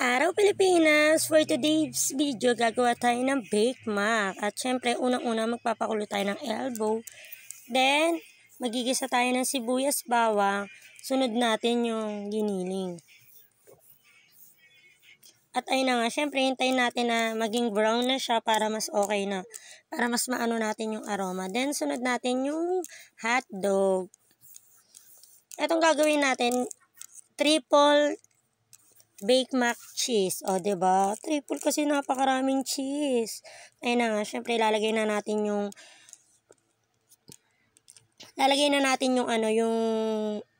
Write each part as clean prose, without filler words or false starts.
araw Pilipinas! For today's video, gagawa tayo ng bake mac. At syempre, unang-una magpapakulo tayo ng elbow. Then, magigisa tayo ng sibuyas, bawang. Sunod natin yung giniling. At ayun na nga, syempre, hintayin natin na maging brown na siya para mas okay na. Para mas maano natin yung aroma. Then, sunod natin yung hotdog. Itong gagawin natin, triple bake mac cheese. O, diba? Triple kasi napakaraming cheese. Ayun na nga, syempre lalagay na natin yung yung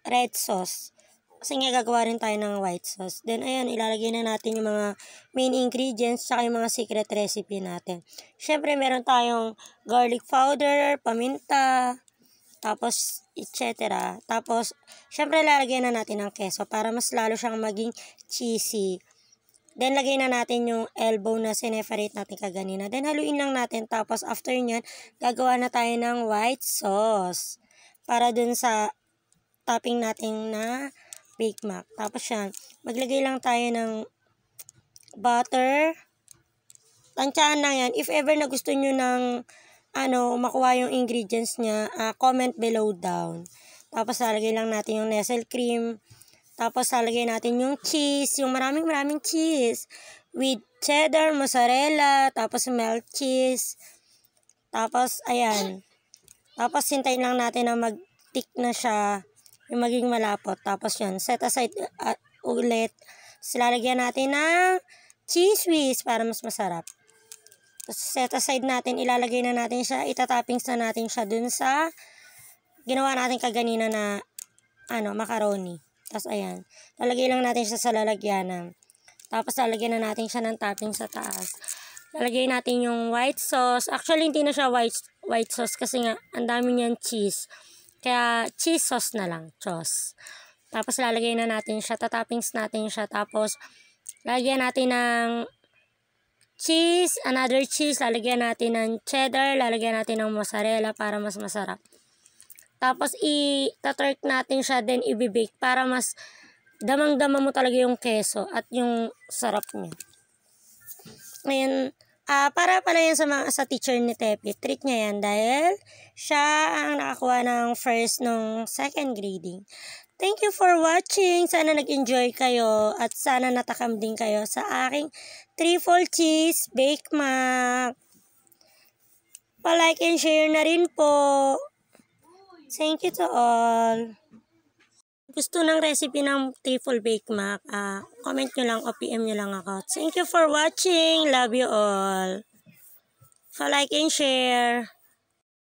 red sauce. Kasi nga gagawa rin tayo ng white sauce. Then ayan, ilalagay na natin yung mga main ingredients tsaka yung mga secret recipe natin. Syempre meron tayong garlic powder, paminta, tapos etc. Tapos syempre lalagyan na natin ng keso para mas lalo siyang maging cheesy. Then lagay na natin yung elbow na sineparate natin kaganina. Then haluin lang natin. Tapos after nyan, gagawa na tayo ng white sauce para dun sa topping natin na bake mac. Tapos yan, maglagay lang tayo ng butter. Tansyahan lang yan. If ever na gusto nyo ng makuha yung ingredients niya, comment below down. Tapos lalagay lang natin yung Nestle cream. Tapos lalagay natin yung cheese, yung maraming cheese. With cheddar, mozzarella, tapos melt cheese. Tapos ayan. Tapos hintayin lang natin na mag-tick na siya, yung maging malapot. Tapos yan, set aside ulit. Tapos lalagyan natin ng cheese whiz para mas masarap. Tapos set aside natin, ilalagay na natin siya, itatoppings na natin siya dun sa ginawa natin kaganina na macaroni. Tapos ayan, lalagay lang natin siya sa lalagyanan. Tapos lalagyan na natin siya ng topping sa taas. Lalagay natin yung white sauce. Actually, hindi na siya white sauce kasi nga, ang dami niyan cheese. Kaya, cheese sauce na lang. Sauce. Tapos lalagay na natin siya, tatoppings natin siya. Tapos, lalagyan natin ng cheese, another cheese, lalagyan natin ng cheddar, lalagyan natin ng mozzarella para mas masarap. Tapos, i-turk natin siya, then i-bake para mas damang-dama mo talaga yung keso at yung sarap niya. Ngayon, para pala yan sa teacher ni Tepi, treat niya yan dahil siya ang nakakuha ng first nung second grading. Thank you for watching. Sana nag-enjoy kayo at sana natakam din kayo sa aking triple cheese bake mac. Pa-like and share na rin po. Thank you to all. Gusto ng recipe ng triple bake mac, comment nyo lang o PM nyo lang ako. Thank you for watching. Love you all. Pa-like and share.